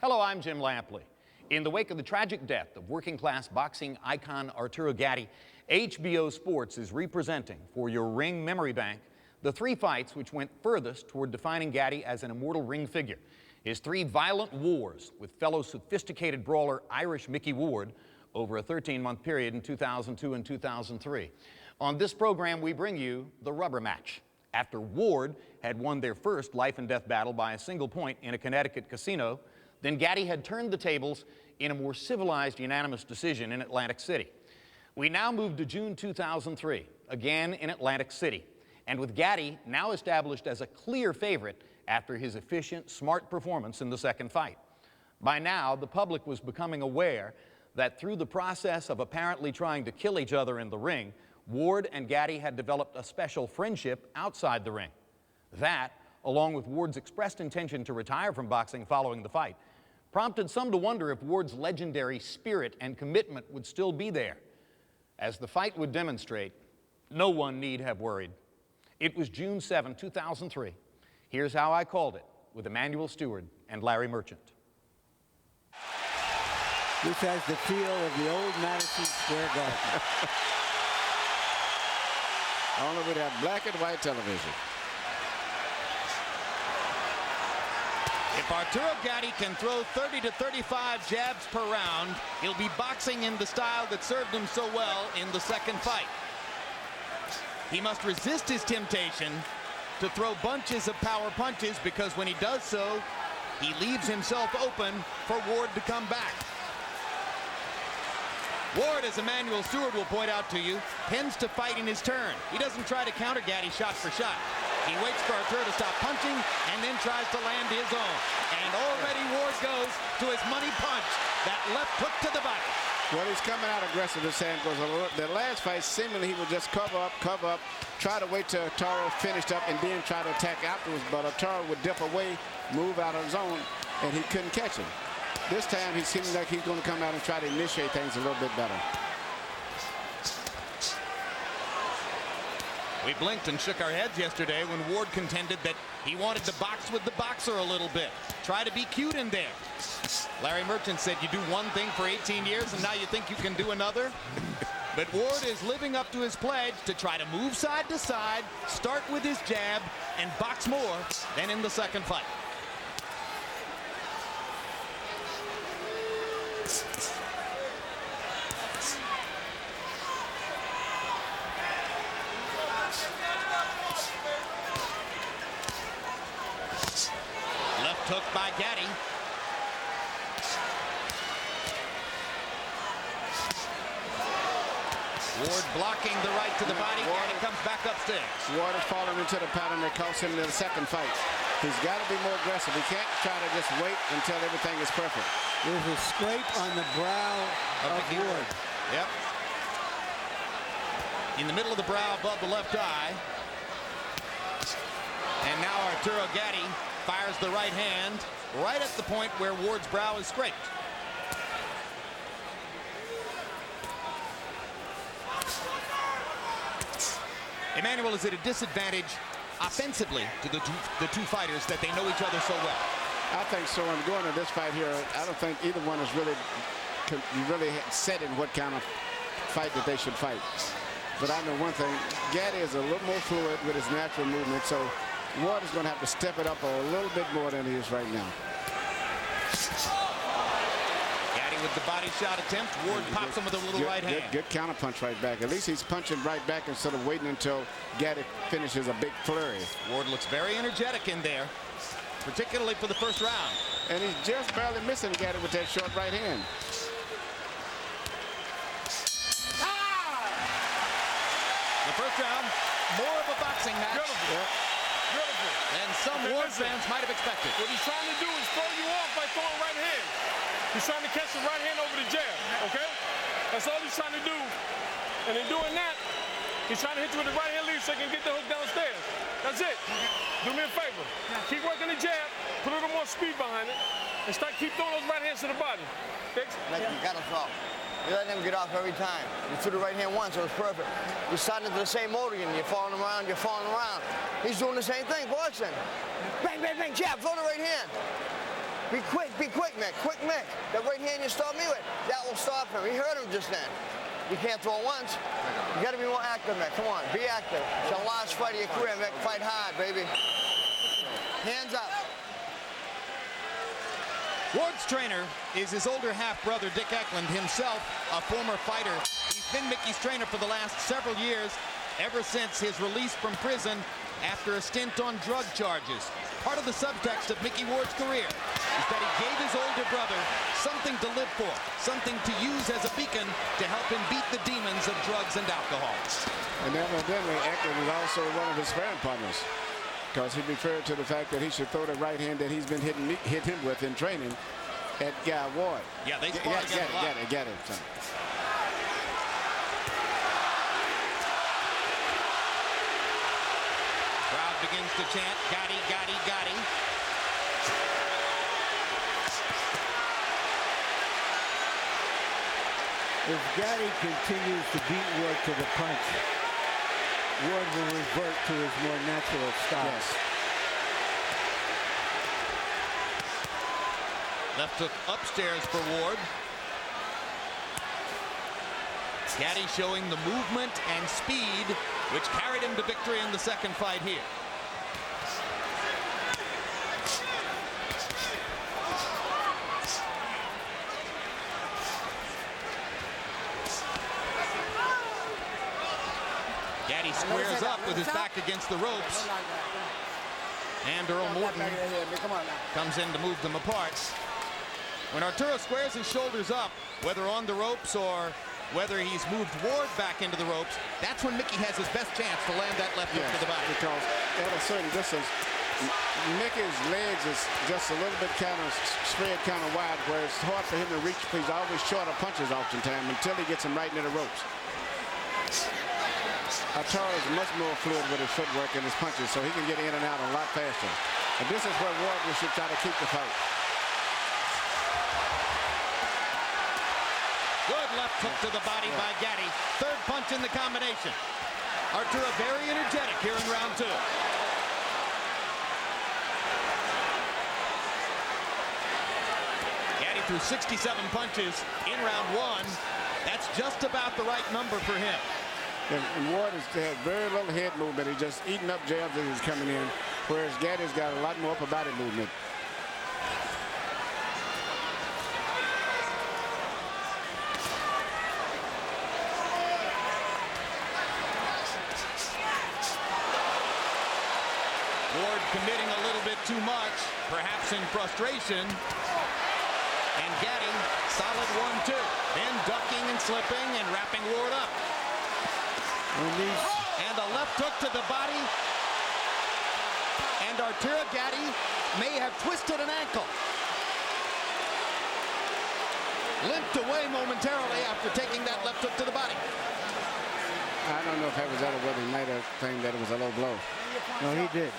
Hello, I'm Jim Lampley. In the wake of the tragic death of working-class boxing icon Arturo Gatti, HBO Sports is representing for your Ring Memory Bank the 3 fights which went furthest toward defining Gatti as an immortal ring figure. His 3 violent wars with fellow sophisticated brawler Irish Micky Ward over a 13-month period in 2002 and 2003. On this program, we bring you the rubber match. After Ward had won their first life-and-death battle by a single point in a Connecticut casino, then Gatti had turned the tables in a more civilized unanimous decision in Atlantic City. We now move to June 2003, again in Atlantic City, and with Gatti now established as a clear favorite after his efficient, smart performance in the second fight. By now, the public was becoming aware that through the process of apparently trying to kill each other in the ring, Ward and Gatti had developed a special friendship outside the ring. That, along with Ward's expressed intention to retire from boxing following the fight, prompted some to wonder if Ward's legendary spirit and commitment would still be there. As the fight would demonstrate, no one need have worried. It was June 7, 2003. Here's how I called it with Emmanuel Stewart and Larry Merchant. This has the feel of the old Madison Square Garden. Only with that black and white television. If Arturo Gatti can throw 30 to 35 jabs per round, he'll be boxing in the style that served him so well in the second fight. He must resist his temptation to throw bunches of power punches, because when he does so, he leaves himself open for Ward to come back. Ward, as Emmanuel Stewart will point out to you, tends to fight in his turn. He doesn't try to counter Gatti shot for shot. He waits for Arturo to stop punching and then tries to land his own. And already Ward goes to his money punch. That left hook to the body. Well, he's coming out aggressive this hand, because the last fight, seemingly he would just cover up, try to wait till Arturo finished up and then try to attack afterwards. But Arturo would dip away, move out of his zone, and he couldn't catch him. This time, he seems like he's going to come out and try to initiate things a little bit better. We blinked and shook our heads yesterday when Ward contended that he wanted to box with the boxer a little bit. Try to be cute in there. Larry Merchant said you do one thing for 18 years and now you think you can do another? But Ward is living up to his pledge to try to move side to side, start with his jab, and box more than in the second fight. Left hook by Gatti. Ward blocking the right to the body, and it comes back upstairs. Ward is falling into the pattern that cost him in the second fight. He's got to be more aggressive. He can't try to just wait until everything is perfect. There's a scrape on the brow of Ward. Yep. In the middle of the brow above the left eye. And now Arturo Gatti fires the right hand right at the point where Ward's brow is scraped. Emmanuel is at a disadvantage offensively to the two fighters that they know each other so well. I think so. And going to this fight here, I don't think either one is really set in what kind of fight that they should fight. But I know one thing, Gatti is a little more fluid with his natural movement, so Ward is going to have to step it up a little bit more than he is right now. Gatti with the body shot attempt. Ward pops him with a little right hand. Good counter punch right back. At least he's punching right back instead of waiting until Gatti finishes a big flurry. Ward looks very energetic in there, particularly for the first round. And he's just barely missing Gatti with that short right hand. The first round, more of a boxing match. Beautiful. Yeah. Beautiful. Than some Ward fans might have expected. What he's trying to do is throw you off by throwing right hand. He's trying to catch the right hand over the jab, okay? That's all he's trying to do. And in doing that, he's trying to hit you with the right hand lead so he can get the hook downstairs. That's it. Do me a favor. Keep working the jab, put a little more speed behind it, and keep throwing those right hands to the body. Fix? Like you got to throw. You let him get off every time. You threw the right hand once, so it was perfect. You started into the same mode again. You're falling around, you're falling around. He's doing the same thing, boxing. Bang, bang, bang, jab, throw the right hand. Be quick, Mick. Quick, Mick. That right hand you stopped me with, that will stop him. He hurt him just then. You can't throw once. You got to be more active, Mick. Come on, be active. It's the last fight of your career, Mick. Fight hard, baby. Hands up. Ward's trainer is his older half-brother, Dick Eklund, himself a former fighter. He's been Micky's trainer for the last several years, ever since his release from prison after a stint on drug charges. Part of the subtext of Micky Ward's career is that he gave his older brother something to live for, something to use as a beacon to help him beat the demons of drugs and alcohol. And evidently, Eklund was also one of his sparring partners, because he referred to the fact that he should throw the right hand that he's been hit him with in training at Guy Ward. Yeah, they sparred together a lot. Get it. Crowd begins to chant, Gatti, Gatti, Gatti. If Gatti continues to beat Ward to the punch, Ward will revert to his more natural style. Yes. Left hook upstairs for Ward. Gatti showing the movement and speed which carried him to victory in the second fight here. Gatti squares up with his back against the ropes. And Earl Morton comes in to move them apart. When Arturo squares his shoulders up, whether on the ropes or whether he's moved Ward back into the ropes, that's when Micky has his best chance to land that left hook to the body. Because at a certain distance, Micky's legs is just a little bit kind of spread kind of wide, where it's hard for him to reach. He's always shorter punches oftentimes until he gets him right into the ropes. Arturo is much more fluid with his footwork and his punches, so he can get in and out a lot faster. And this is where Ward should try to keep the fight. Good left hook to the body by Gatti. Third punch in the combination. Arturo very energetic here in round two. Gatti threw 67 punches in round one. That's just about the right number for him. And Ward has had very little head movement. He's just eating up jabs as he's coming in, whereas Gatti's got a lot more upper body movement. Ward committing a little bit too much, perhaps in frustration. And Gatti, solid 1-2. Then ducking and slipping and wrapping Ward up. And a left hook to the body. And Arturo Gatti may have twisted an ankle. Limped away momentarily after taking that left hook to the body. I don't know if that was that or whether he might have claimed that it was a low blow. No, he did.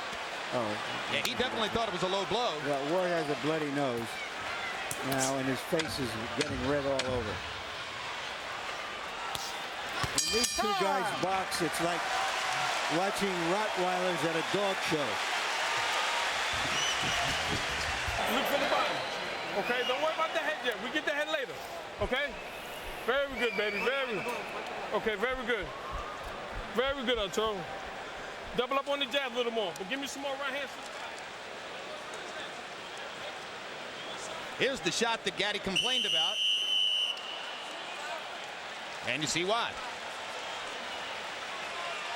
Oh. Yeah, he definitely thought it was a low blow. Well, Ward has a bloody nose now, and his face is getting red all over. When these two guys box, it's like watching Rottweilers at a dog show. Look for the body. Okay, don't worry about the head yet. We get the head later. Okay? Very good, baby. Okay, very good. Very good, Arturo. Double up on the jab a little more, but give me some more right hands. Here's the shot that Gatti complained about. And you see why.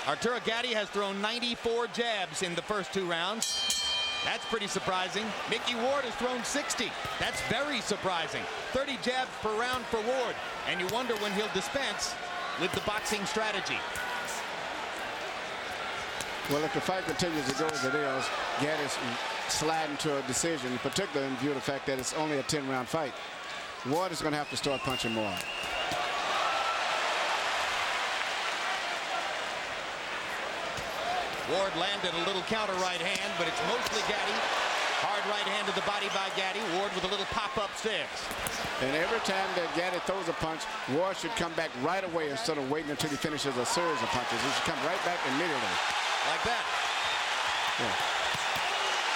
Arturo Gatti has thrown 94 jabs in the first two rounds. That's pretty surprising. Micky Ward has thrown 60. That's very surprising. 30 jabs per round for Ward. And you wonder when he'll dispense with the boxing strategy. Well, if the fight continues to go as it is, Gatti's sliding to a decision, particularly in view of the fact that it's only a 10-round fight. Ward is going to have to start punching more. Ward landed a little counter right hand, but it's mostly Gatti. Hard right hand to the body by Gatti. Ward with a little pop upstairs. And every time that Gatti throws a punch, Ward should come back right away instead of waiting until he finishes a series of punches. He should come right back immediately. Like that. Yeah.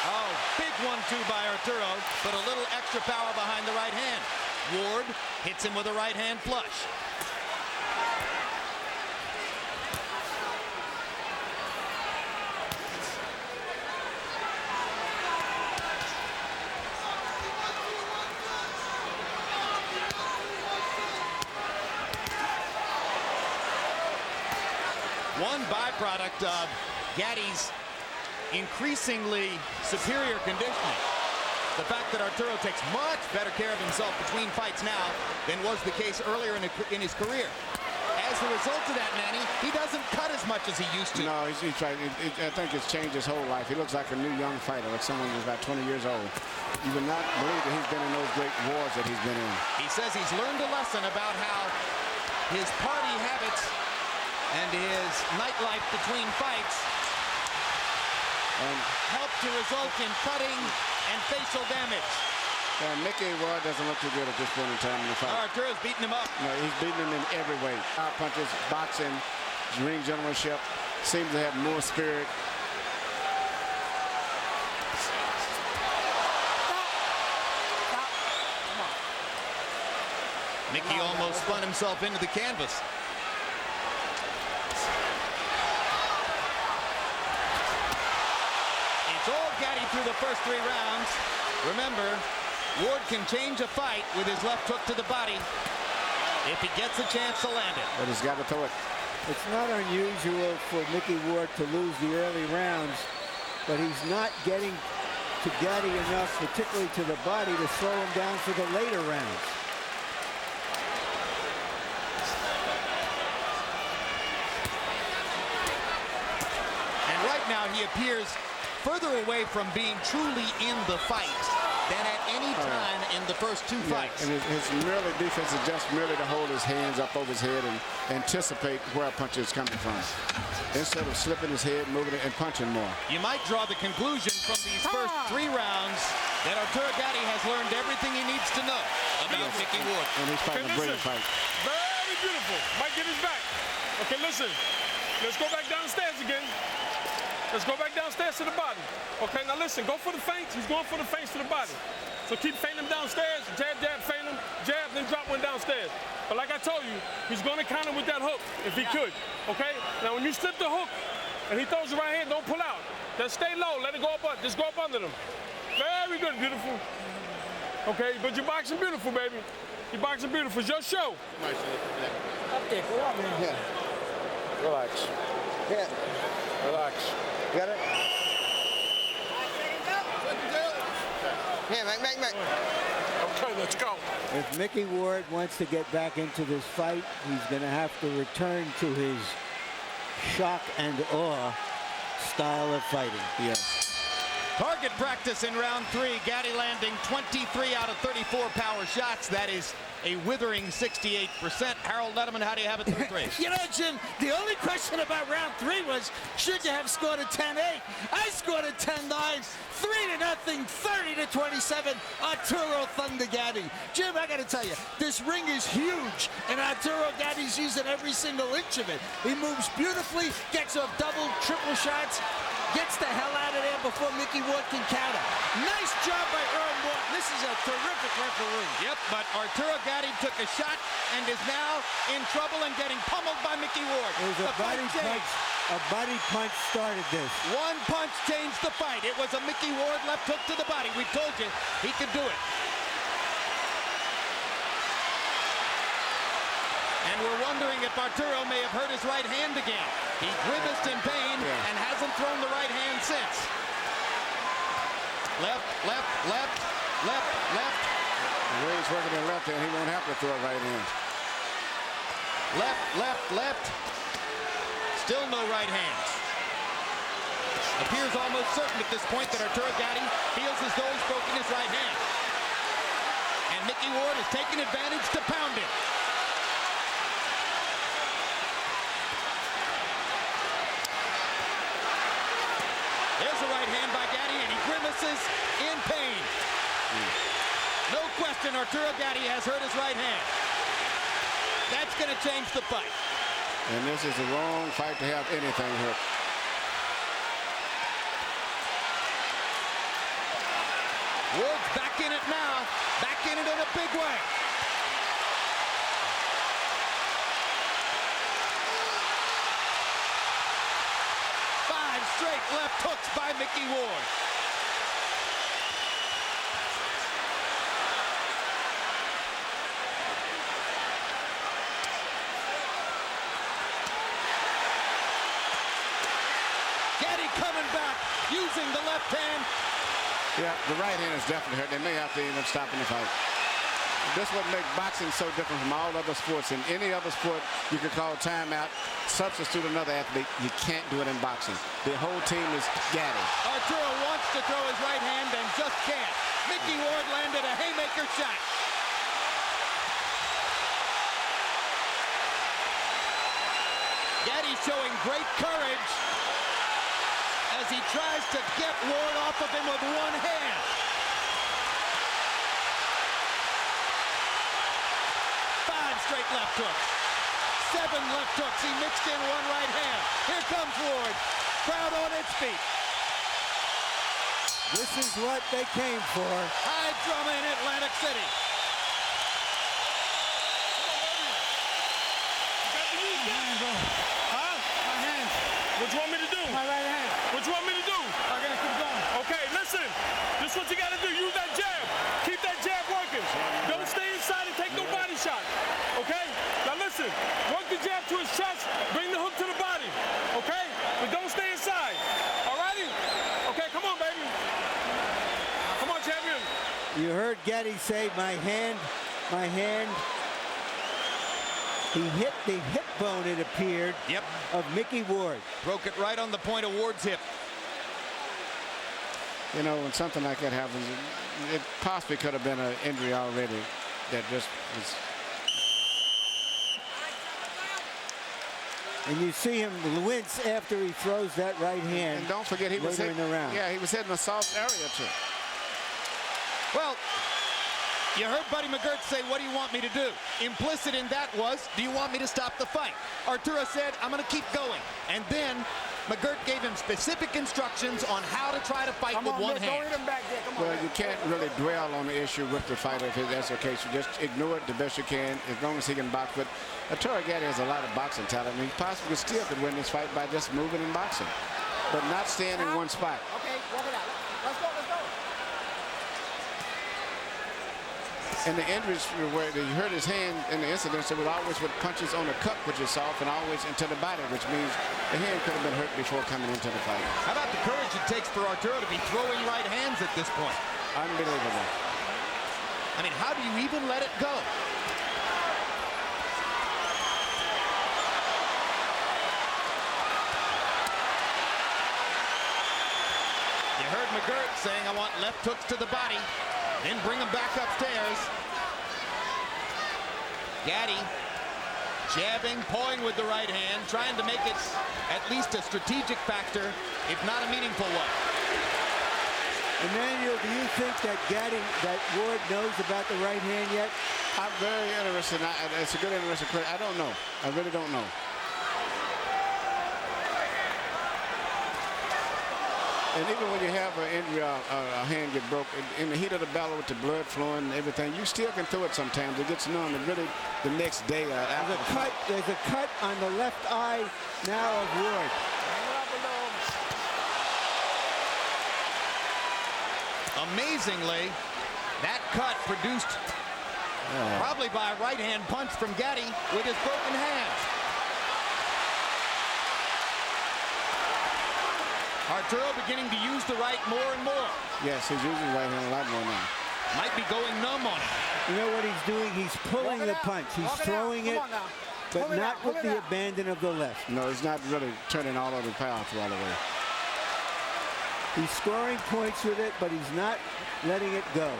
Oh, big 1-2 by Arturo, but a little extra power behind the right hand. Ward hits him with a right hand flush. One byproduct of Gatti's increasingly superior conditioning, the fact that Arturo takes much better care of himself between fights now than was the case earlier in his career. As a result of that, Manny, he doesn't cut as much as he used to. No, he's trying. I think it's changed his whole life. He looks like a new young fighter, like someone who's about 20 years old. You would not believe that he's been in those great wars that he's been in. He says he's learned a lesson about how his party habits and his nightlife between fights help to result in cutting and facial damage. Micky Ward doesn't look too good at this point in time in the fight. Arturo's beating him up. No, he's beating him in every way. Power punches, boxing, ring gentlemanship, seems to have more spirit. Micky almost spun himself into the canvas. It's all Gatti through the first 3 rounds. Remember, Ward can change a fight with his left hook to the body if he gets a chance to land it. But he's got to throw it. It's not unusual for Micky Ward to lose the early rounds, but he's not getting to Gatti enough, particularly to the body, to slow him down for the later rounds. And right now he appears further away from being truly in the fight than at any time in the first 2 fights. And his merely defense is just merely to hold his hands up over his head and anticipate where a punch is coming from, instead of slipping his head, moving it, and punching more. You might draw the conclusion from these first 3 rounds that Arturo Gatti has learned everything he needs to know about Micky Ward. And he's fighting a brilliant fight. Very beautiful. Might get his back. Okay, listen. Let's go back downstairs again. Let's go back downstairs to the body. Okay, now listen, go for the feints. He's going for the feints to the body. So keep feinting him downstairs, jab, jab, feint him, jab, then drop one downstairs. But like I told you, he's going to counter with that hook if he could, okay? Now when you slip the hook and he throws the right hand, don't pull out. Just stay low, let it go up, just go up under them. Very good, beautiful. Okay, but you're boxing beautiful, baby. You're boxing beautiful. It's your show. Up there, go up, man. Yeah. Relax. Yeah. Relax. Got it? Yeah, Mac. Okay, let's go. If Micky Ward wants to get back into this fight, he's going to have to return to his shock and awe style of fighting. Yes. Target practice in round 3. Gatti landing 23 out of 34 power shots. That is a withering 68%. Harold Letterman, how do you have it through 3? You know, Jim, the only question about round 3 was, should you have scored a 10-8? I scored a 10-9, 3-0, 30-27, Arturo Thunder Gatti. Jim, I got to tell you, this ring is huge, and Arturo Gatti's using every single inch of it. He moves beautifully, gets off double, triple shots, gets the hell out of there before Micky Ward can counter. Nice job by Earl Morton. This is a terrific referee. Yep, but Arturo Gatti took a shot and is now in trouble and getting pummeled by Micky Ward. It was a body punch. A body punch started this. One punch changed the fight. It was a Micky Ward left hook to the body. We told you he could do it. And we're wondering if Arturo may have hurt his right hand again. He grimaced in pain and hasn't thrown the right hand since. Left, left, left, left, left. The way he's working the left hand, he won't have to throw a right hand. Left, left, left. Still no right hand. Appears almost certain at this point that Arturo Gatti feels as though he's broken his right hand. And Micky Ward is taking advantage to pound it. There's a right hand by Gatti, and he grimaces in pain. No question, Arturo Gatti has hurt his right hand. That's going to change the fight. And this is the wrong fight to have anything hurt. Ward's back in it now. Back in it in a big way. Five straight left hooks by Micky Ward. Gatti coming back, using the left hand. Yeah, the right hand is definitely hurt. They may have to end up stopping the fight. This would make boxing so different from all other sports. In any other sport, you could call timeout, substitute another athlete. You can't do it in boxing. The whole team is Gatti. Arturo wants to throw his right hand and just can't. Micky Ward landed a haymaker shot. Gatti showing great courage as he tries to get Ward off of him with one hand. Five straight left hooks. Seven left hooks. He mixed in one right hand. Here comes Ward. Crowd on its feet. This is what they came for. High drama in Atlantic City. Huh? My hands. What you want me to do? My right hand. What you want me to do? I gotta keep going. Okay, listen. This is what you got to do. Use that jab. Keep that jab working. Don't stay inside and take no body shot. Okay? Now listen. Work the jab to his chest. Bring the hook to the body. Okay? But don't stay inside. All righty? Okay, come on, baby. Come on, champion. You heard Gatti say, my hand, my hand. He hit the hip bone, it appeared, Yep. of Micky Ward. Broke it right on the point of Ward's hip. You know, when something like that happens, it possibly could have been an injury already that just was. And you see him wince after he throws that right hand. And don't forget, he was later in the round. Yeah, he was hitting a soft area too. Well, you heard Buddy McGirt say, what do you want me to do? Implicit in that was, do you want me to stop the fight? Arturo said, I'm going to keep going. And then McGirt gave him specific instructions on how to try to fight with one hand. Well, you can't really dwell on the issue with the fighter if that's the case. You just ignore it the best you can, as long as he can box. But Arturo Gatti has a lot of boxing talent, and he possibly still could win this fight by just moving and boxing, but not staying in one spot. Okay, walk it out. Let's go, let's go. And the injuries where he hurt his hand in the incidents, it was always with punches on the cup, which is soft, and always into the body, which means the hand could have been hurt before coming into the fight. How about the courage it takes for Arturo to be throwing right hands at this point? Unbelievable. I mean, how do you even let it go? You heard McGirt saying, I want left hooks to the body, then bring him back upstairs. Gatti jabbing, pawing with the right hand, trying to make it at least a strategic factor, if not a meaningful one. Emmanuel, do you think that Ward knows about the right hand yet? I'm very interested. It's a good interesting question. I don't know. I really don't know. And even when you have an injury, a hand get broke, in the heat of the battle with the blood flowing and everything, you still can throw it sometimes. It gets numb, and really the next day after the fight. There's a cut on the left eye now of Ward. Amazingly, that cut produced probably by a right-hand punch from Gatti with his broken hand. Arturo beginning to use the right more and more. Yes, he's using the right hand a lot more now. Might be going numb on it. You know what he's doing? He's pulling the punch. He's throwing it, but not with the abandon of the left. No, he's not really turning all of the power through all the way. He's scoring points with it, but he's not letting it go.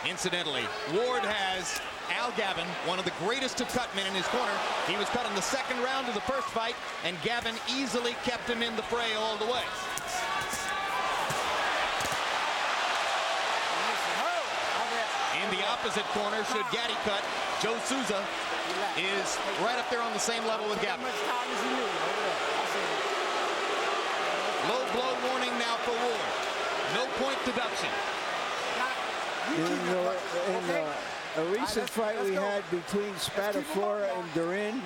Incidentally, Ward has Al Gavin, one of the greatest of cut men, in his corner. He was cut in the second round of the first fight, and Gavin easily kept him in the fray all the way. In the opposite corner, should Gatti cut, Joe Souza is right up there on the same level with Gavin. Low blow warning now for Ward. No point deduction. In a recent fight we had between Spadafora and Durin,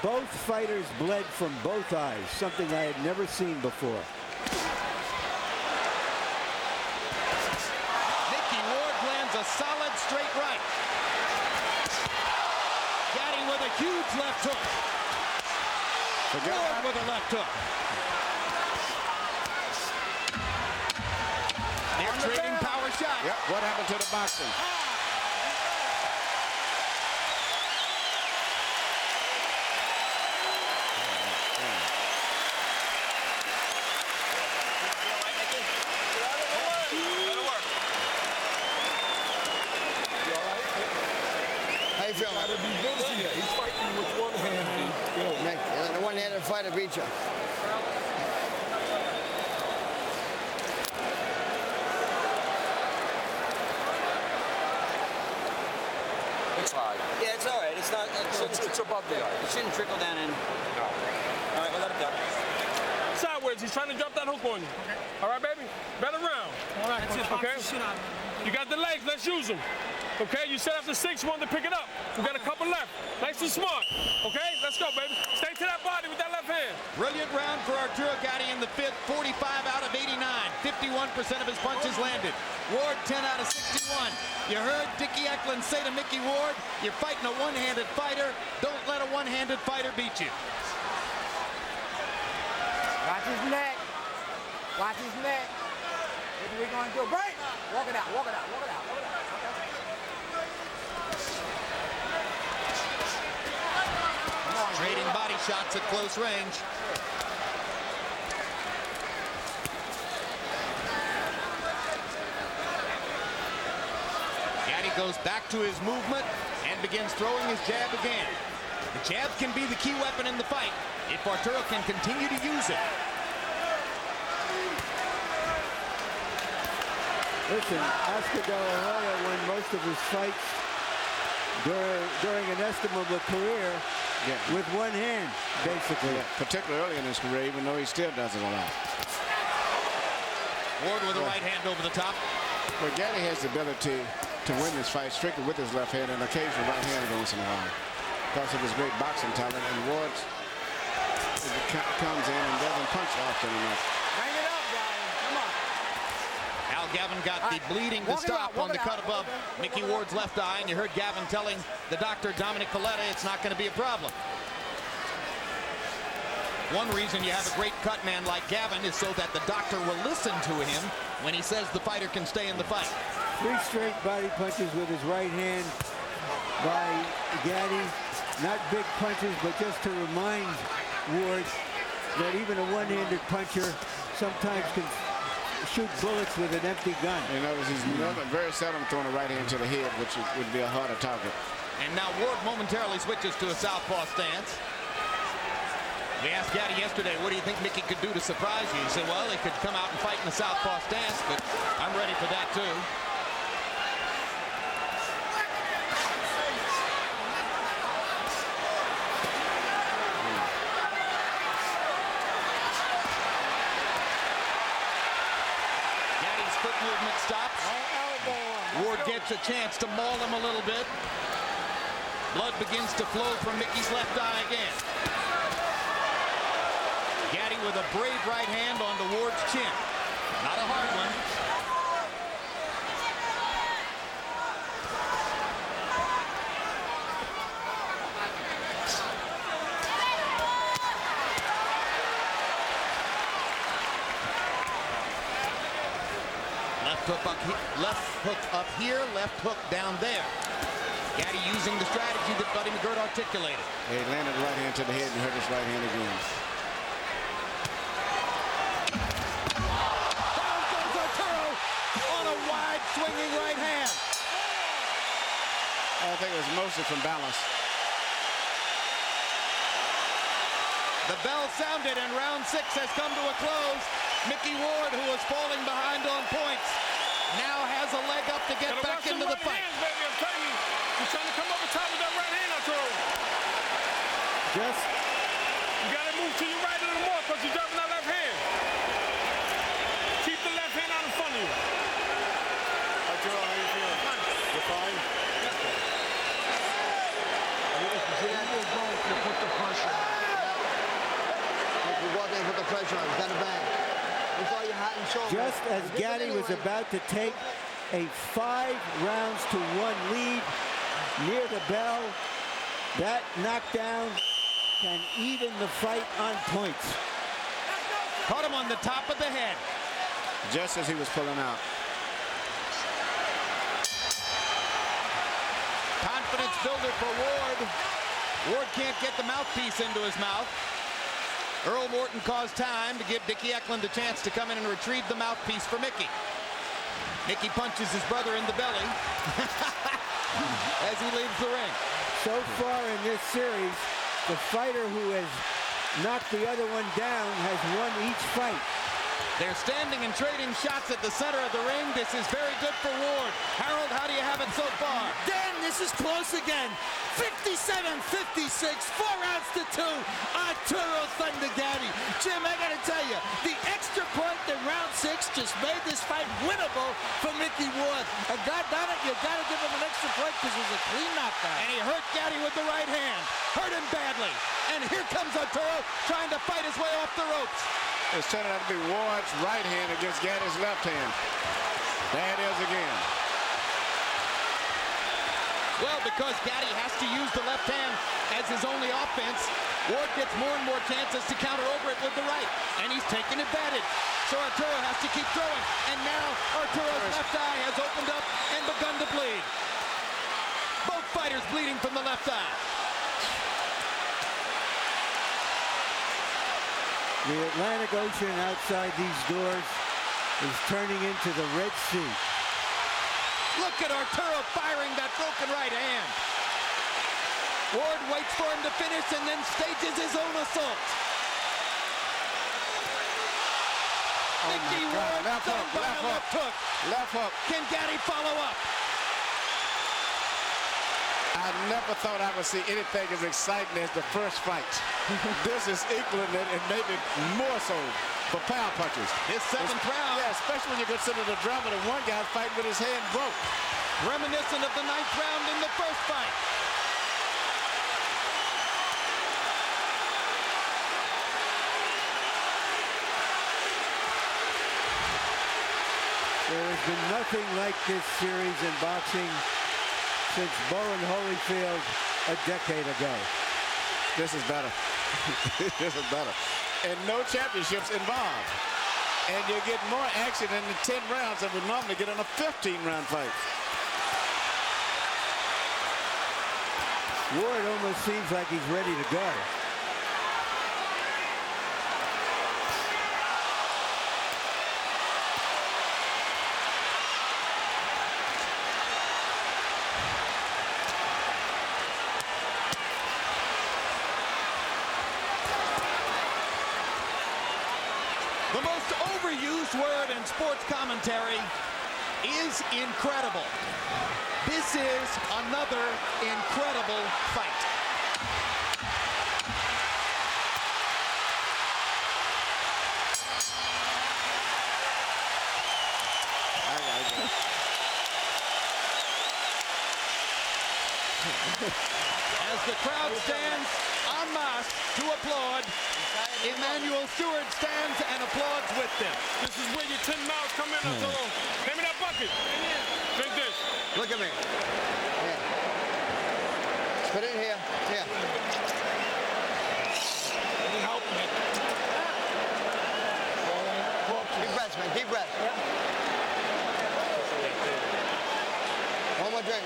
both fighters bled from both eyes, something I had never seen before. Micky Ward lands a solid straight right. Gatti with a huge left hook. Ward with a left hook. They're trading power shots. Yep, what happened to the boxing? How you feeling? He's fighting with one hand. The one-handed fighter beat you. It's hard. Yeah, it's all right. It's not. It's above the eye. It shouldn't trickle down in. No. All right, we'll let it go. Sideways. He's trying to drop that hook on you. Okay. All right, baby. Better round. All right. That's it. Okay. You got the legs. Let's use them. Okay. You said after 6 you wanted to pick it up. We got a couple left. Nice and smart. Okay. Let's go, baby. Stay to that body with that left hand. Brilliant round for Arturo Gatti in the 5th. 45 out of 89. 51% of his punches landed. Ward 10 out of 61. You heard Dickie Eklund say to Micky Ward, you're fighting a one-handed fighter. Don't let a one-handed fighter beat you. Watch his neck. Watch his neck. What are we going to do? Break! Walk it out, walk it out, walk it out, walk it out. Trading body shots at close range. Gatti goes back to his movement and begins throwing his jab again. The jab can be the key weapon in the fight if Arturo can continue to use it. Listen, Oscar De La Hoya won most of his fights during an estimable career with one hand, basically. Yeah, particularly early in his career, even though he still does it a lot. Ward with a right hand over the top. Well, Gatti has the ability to win this fight strictly with his left hand and occasional right hand once in a while because of his great boxing talent. And Ward comes in and doesn't punch often enough. Bring it up, guys. Come on. Al Gavin got the bleeding to stop on the cut above Micky Ward's left eye, and you heard Gavin telling the doctor, Dominic Coletta, it's not going to be a problem. One reason you have a great cut man like Gavin is so that the doctor will listen to him when he says the fighter can stay in the fight. 3 straight body punches with his right hand by Gatti. Not big punches, but just to remind Ward that even a one-handed puncher sometimes can shoot bullets with an empty gun. You notice he's very seldom throwing a right hand to the head, which would be a harder target. And now Ward momentarily switches to a southpaw stance. We asked Gatti yesterday, what do you think Mickey could do to surprise you? He said, well, he could come out and fight in the southpaw stance, but I'm ready for that too. Gatti's foot movement stops. Ward gets a chance to maul him a little bit. Blood begins to flow from Mickey's left eye again. Gatti with a brave right hand onto Ward's chin. Not a hard one. Left hook up here, left hook down there. Gatti using the strategy that Buddy McGirt articulated. He landed the right hand to the head and hurt his right hand again. Down goes Arturo on a wide swinging right hand. I think it was mostly from balance. The bell sounded and round 6 has come to a close. Micky Ward, who was falling behind on points, now has a leg up to get back into the fight. Hands, baby, I'm telling you. He's trying to come over top with that right hand, Arturo. You got to move to your right a little more because you're dropping that left hand. Keep the left hand out in front of you. Arturo, how you You go out there and put the pressure on. He's got to bang. Look all your hot and shoulder. Just as Gatti was about to take a 5-1 lead near the bell, that knockdown can even the fight on points. Caught him on the top of the head. Just as he was pulling out. Confidence builder for Ward. Ward can't get the mouthpiece into his mouth. Earl Morton caused time to give Dickie Eklund a chance to come in and retrieve the mouthpiece for Mickey. Mickey punches his brother in the belly as he leaves the ring. So far in this series, the fighter who has knocked the other one down has won each fight. They're standing and trading shots at the center of the ring. This is very good for Ward. Harold, how do you have it so far? Dan, this is close again. 57-56, 4 rounds to 2. Arturo Thunder Gatti. Jim, I got to tell you, the extra point in round 6 just made this fight winnable for Micky Ward. And God damn it, you got to give him an extra point because it was a clean knockdown. And he hurt Gatti with the right hand. Hurt him badly. And here comes Arturo trying to fight his way off the ropes. It's turning out to be Ward's right hand against Gatti's left hand. There it is again. Well, because Gatti has to use the left hand as his only offense, Ward gets more and more chances to counter over it with the right. And he's taking advantage. So Arturo has to keep throwing. And now Arturo's left eye has opened up and begun to bleed. Both fighters bleeding from the left eye. The Atlantic Ocean outside these doors is turning into the Red Sea. Look at Arturo firing that broken right hand. Ward waits for him to finish and then stages his own assault. Micky Ward Left hook, by a left hook. Left hook. Can Gatti follow up? I never thought I would see anything as exciting as the first fight. This is equaling it and maybe more so for power punches. His 7th round. Yeah, especially when you consider the drama that one guy fighting with his hand broke. Reminiscent of the 9th round in the first fight. There has been nothing like this series in boxing since Bowen Holyfield a decade ago. This is better. This is better. And no championships involved. And you get more action in the 10 rounds than we normally get in a 15-round fight. Ward almost seems like he's ready to go. The most overused word in sports commentary is incredible. This is another incredible fight. As the crowd stands en masse to applaud, Emmanuel Stewart stands and applauds with them. This is where your 10 miles come in, Arturo. Hand me that bucket. Drink this. Look at me. Here. Put it in here. Here. Need help, man. Deep breaths, man. Deep breaths. One more drink.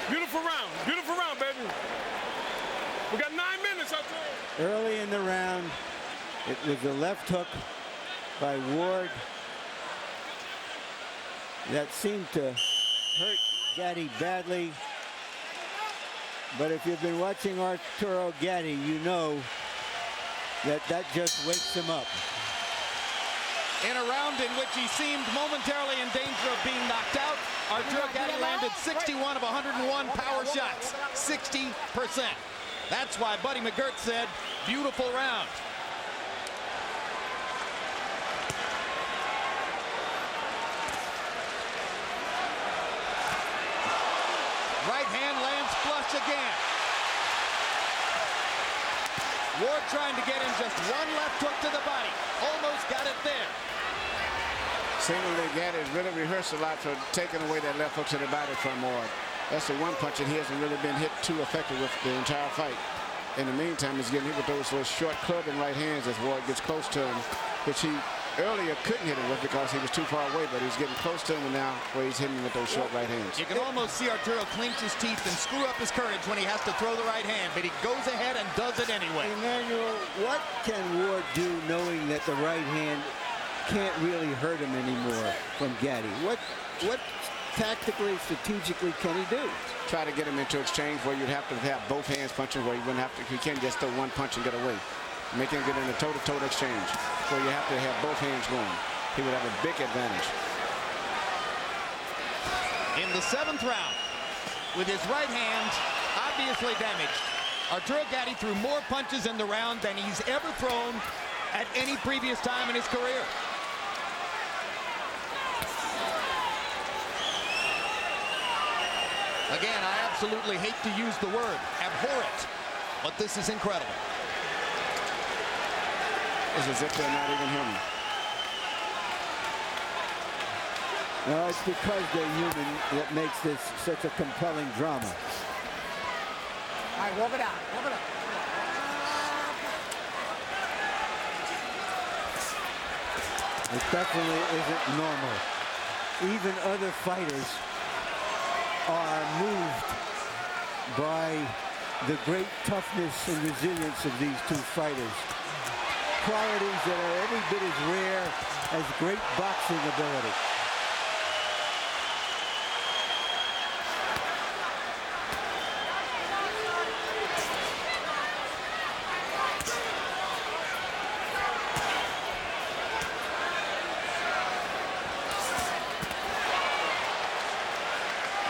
Beautiful round, baby. We got 9 minutes, Arturo. Early in the round, it was a left hook by Ward that seemed to hurt Gatti badly. But if you've been watching Arturo Gatti, you know that just wakes him up. In a round in which he seemed momentarily in danger of being knocked out, Arturo Gatti landed 61 of 101 power shots, 60%. That's why Buddy McGirt said, beautiful round. Right hand lands flush again. Ward trying to get him just one left hook to the body. Almost got it there. Seemingly, Gatti has really rehearsed a lot for taking away that left hook to the body from Ward. That's the one punch that he hasn't really been hit too effective with the entire fight. In the meantime, he's getting hit with those short clubbing right hands as Ward gets close to him, which he earlier couldn't hit him with because he was too far away, but he's getting close to him now where he's hitting him with those short right hands. You can almost see Arturo clench his teeth and screw up his courage when he has to throw the right hand, but he goes ahead and does it anyway. Emmanuel, what can Ward do knowing that the right hand can't really hurt him anymore from Gatti? What tactically, strategically can he do? Try to get him into exchange where you'd have to have both hands punching, where you wouldn't have to, you can't just throw one punch and get away. Make him get in a toe-to-toe exchange where you have to have both hands going. He would have a big advantage. In the 7th round, with his right hand obviously damaged, Arturo Gatti threw more punches in the round than he's ever thrown at any previous time in his career. Again, I absolutely hate to use the word abhorrent, but this is incredible. It's as if they're not even human. No, it's because they're human that makes this such a compelling drama. All right, walk it out. Walk it out. It definitely isn't normal. Even other fighters are moved by the great toughness and resilience of these two fighters. Qualities that are every bit as rare as great boxing ability.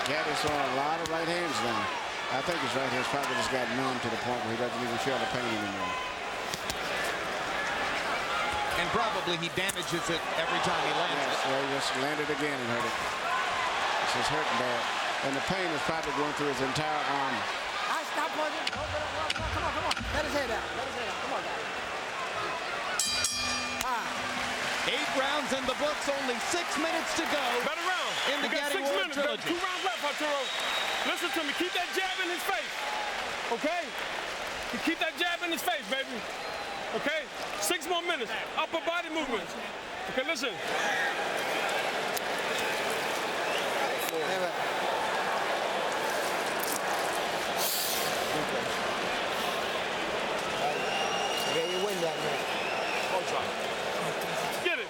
Gatti's throwing a lot of right hands now. I think his right hand's probably just got numb to the point where he doesn't even feel the pain anymore. And probably he damages it every time he lands it. Well, he just landed again and hurt it. This is hurting bad. And the pain is probably going through his entire arm. All right, stop punching. Come on. Let his head out. Come on, guys. 8 rounds in the books, only 6 minutes to go. Better round. In the Gatti Ward trilogy. 2 rounds left, Arturo. Listen to me. Keep that jab in his face. Okay? You keep that jab in his face, baby. Okay? 6 more minutes. Upper body movements. Okay, listen. Okay, you win that, man. Get it.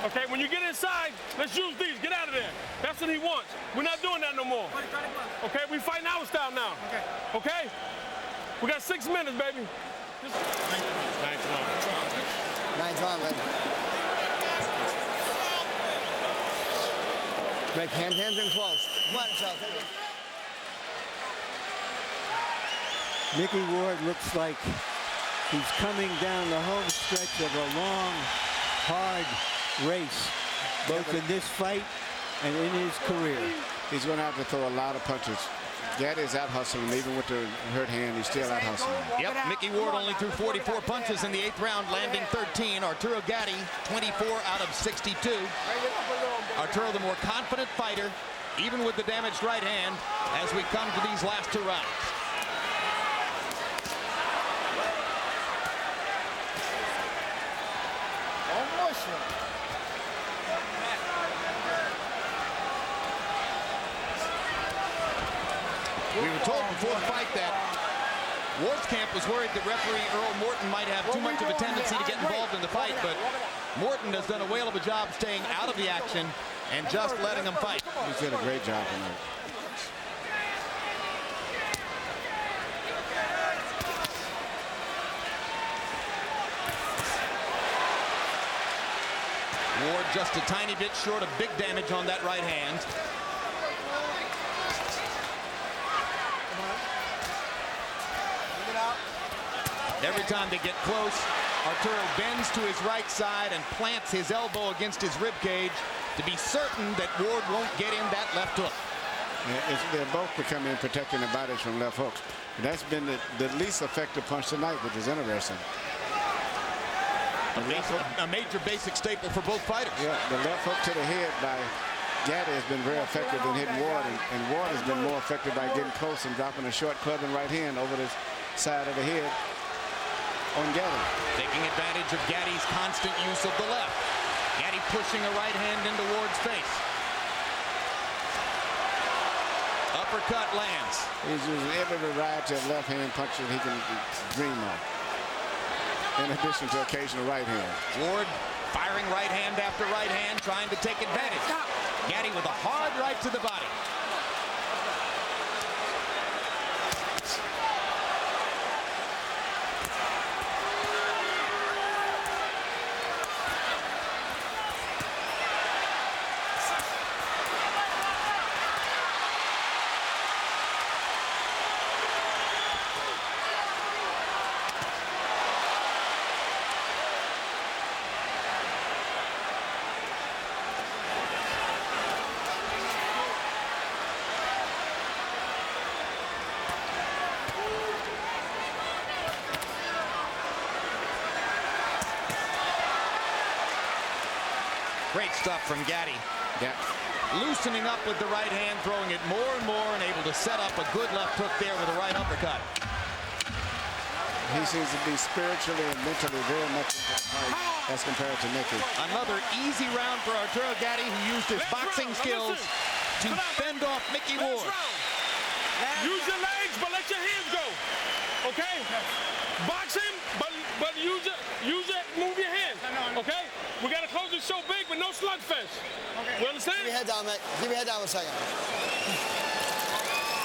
Okay, when you get inside, let's use these. Get out of there. That's what he wants. We're not doing that no more. Okay, we fighting our style now. Okay? We got 6 minutes, baby. Nice on, baby. Make hands in close. Come on, Charles. Take it. Micky Ward looks like he's coming down the home stretch of a long, hard race, both in this fight and in his career. He's going to have to throw a lot of punches. Gatti is out hustling, even with the hurt hand, he's still out hustling. Yep, Micky Ward only threw 44 punches in the 8th round, landing 13. Arturo Gatti, 24 out of 62. Arturo, the more confident fighter, even with the damaged right hand, as we come to these last 2 rounds. We were told before the fight that Ward's camp was worried that referee Earl Morton might have too much of a tendency to get involved in the fight, but Morton has done a whale of a job staying out of the action and just letting him fight. He's did a great job tonight. Ward just a tiny bit short of big damage on that right hand. Every time they get close, Arturo bends to his right side and plants his elbow against his rib cage to be certain that Ward won't get in that left hook. They're both becoming protecting their bodies from left hooks. And that's been the least effective punch tonight, which is interesting. A major basic staple for both fighters. Yeah, the left hook to the head by Gatti has been very effective in hitting Ward, and Ward has been more effective by getting close and dropping a short club and right hand over the side of the head on Gatti. Taking advantage of Gatti's constant use of the left. Gatti pushing a right hand into Ward's face. Uppercut lands. He's using every variety of left hand punches he can dream of, in addition to occasional right hand. Ward firing right hand after right hand, trying to take advantage. Gatti with a hard right to the body. Great stuff from Gatti. Yeah. Loosening up with the right hand, throwing it more and more, and able to set up a good left hook there with a right uppercut. He seems to be spiritually and mentally very much into the fight as compared to Micky. Another easy round for Arturo Gatti, who used his boxing skills to fend off Micky Ward. Use your legs, but let your hands go. Okay? Box him, but use it, move your hand. Okay? We got to close the show big, but no slugfest. Okay. You understand? Keep your head down, mate. Keep your head down a second.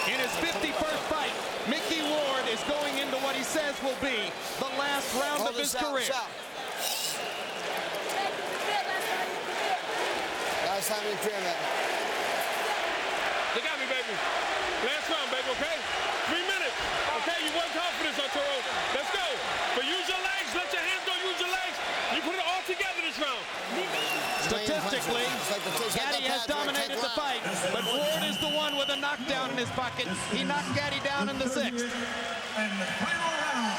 In his 51st fight, Micky Ward is going into what he says will be the last round of his career. Last time in career, man. Look at me, baby. Last round, baby, okay? 3 minutes. Okay, you worked hard for this, Arturo. Let's go. But use your legs. Let your hands go. Use your legs. You put it all together this round. Statistically, Gatti has dominated the fight, but Ward is the one with a knockdown in his pocket. He knocked Gatti down in the 6th. And the final round.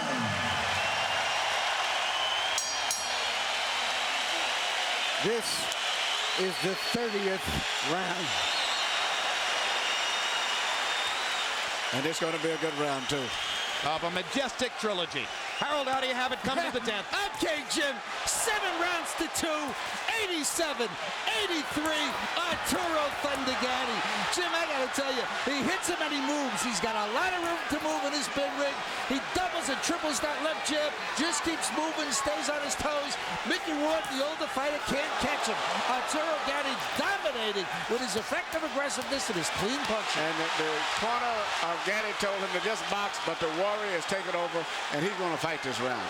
This is the 30th round. And it's going to be a good round, too. Of a majestic trilogy. Harold, how do you have it come to the 10th? Okay, Jim. 7 rounds to 2. 87, 83, Arturo Gatti. Jim, I gotta tell you, he hits him and he moves. He's got a lot of room to move in his big ring. He doubles and triples that left jab, just keeps moving, stays on his toes. Micky Ward, the older fighter, can't catch him. Arturo Gatti dominating with his effective aggressiveness and his clean punching. And the corner of Gatti told him to just box, but the Warrior has taken over, and he's going to fight this round.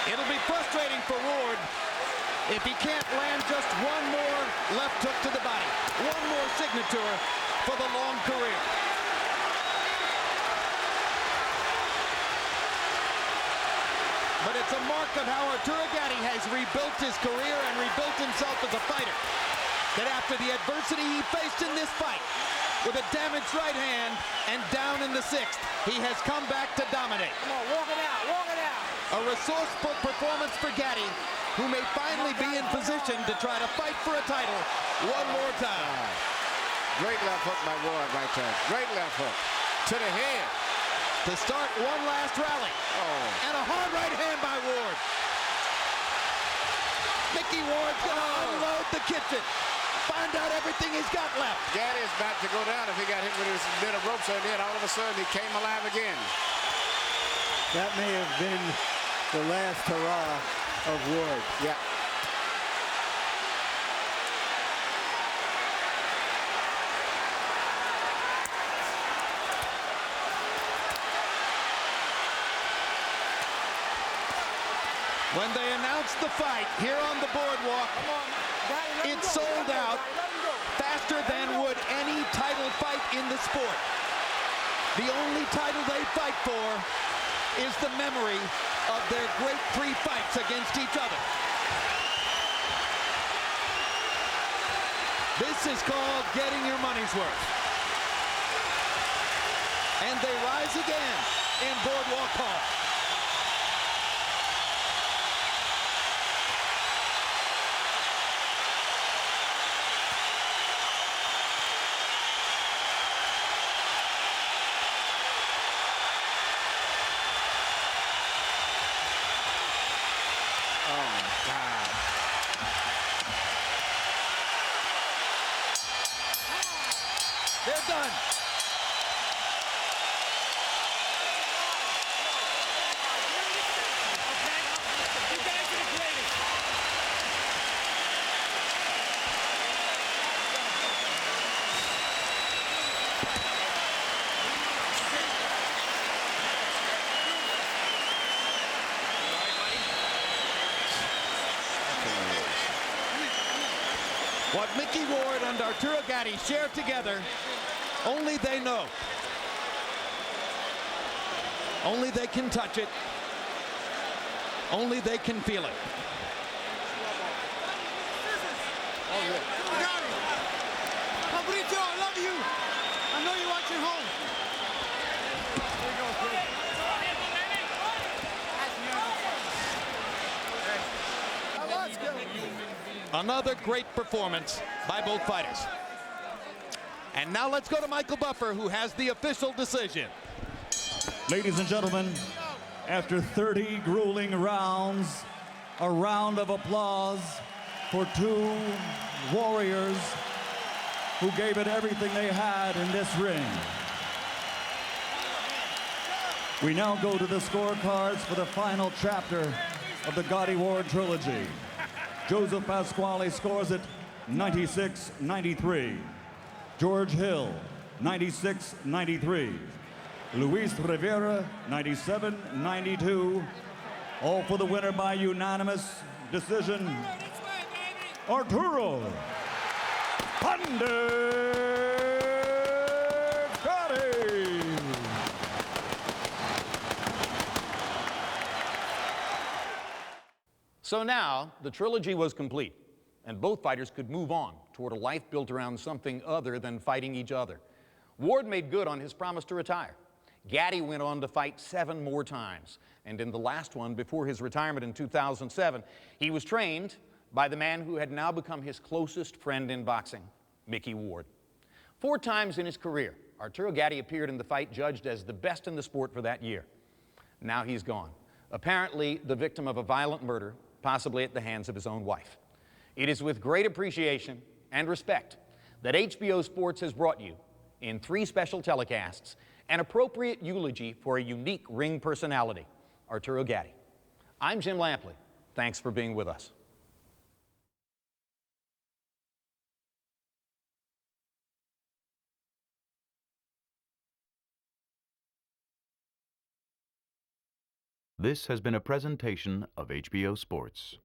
It'll be frustrating for Ward if he can't land just one more left hook to the body, one more signature for the long career. But it's a mark of how Arturo Gatti has rebuilt his career and rebuilt himself as a fighter. That after the adversity he faced in this fight, with a damaged right hand and down in the 6th, he has come back to dominate. Come on, walk it out, walk it out. A resourceful performance for Gatti, who may finally be in position to try to fight for a title one more time. Great left hook by Ward right there. Great left hook to the head. To start one last rally. Oh. And a hard right hand by Ward. Micky Ward's gonna unload the kitchen. Find out everything he's got left. Gatti is about to go down if he got hit with his bit of ropes, and then all of a sudden he came alive again. That may have been the last hurrah of Ward. Yeah. When they announced the fight here on the boardwalk, it sold out faster than would any title fight in the sport. The only title they fight for is the memory of their great 3 fights against each other. This is called getting your money's worth. And they rise again in Boardwalk Hall. They're done. What Micky Ward and Arturo Gatti share together, only they know. Only they can touch it. Only they can feel it. Pablito, I love you. I know you're watching home. Another great performance by both fighters. And now let's go to Michael Buffer, who has the official decision. Ladies and gentlemen, after 30 grueling rounds, a round of applause for 2 warriors who gave it everything they had in this ring. We now go to the scorecards for the final chapter of the Gatti Ward trilogy. Joseph Pasquale scores it 96-93. George Hill, 96-93. Luis Rivera, 97-92. All for the winner by unanimous decision, Arturo Gatti. So now, the trilogy was complete, and both fighters could move on toward a life built around something other than fighting each other. Ward made good on his promise to retire. Gatti went on to fight 7 more times, and in the last one, before his retirement in 2007, he was trained by the man who had now become his closest friend in boxing, Micky Ward. 4 times in his career, Arturo Gatti appeared in the fight judged as the best in the sport for that year. Now he's gone, apparently the victim of a violent murder, possibly at the hands of his own wife. It is with great appreciation and respect that HBO Sports has brought you, in 3 special telecasts, an appropriate eulogy for a unique ring personality, Arturo Gatti. I'm Jim Lampley. Thanks for being with us. This has been a presentation of HBO Sports.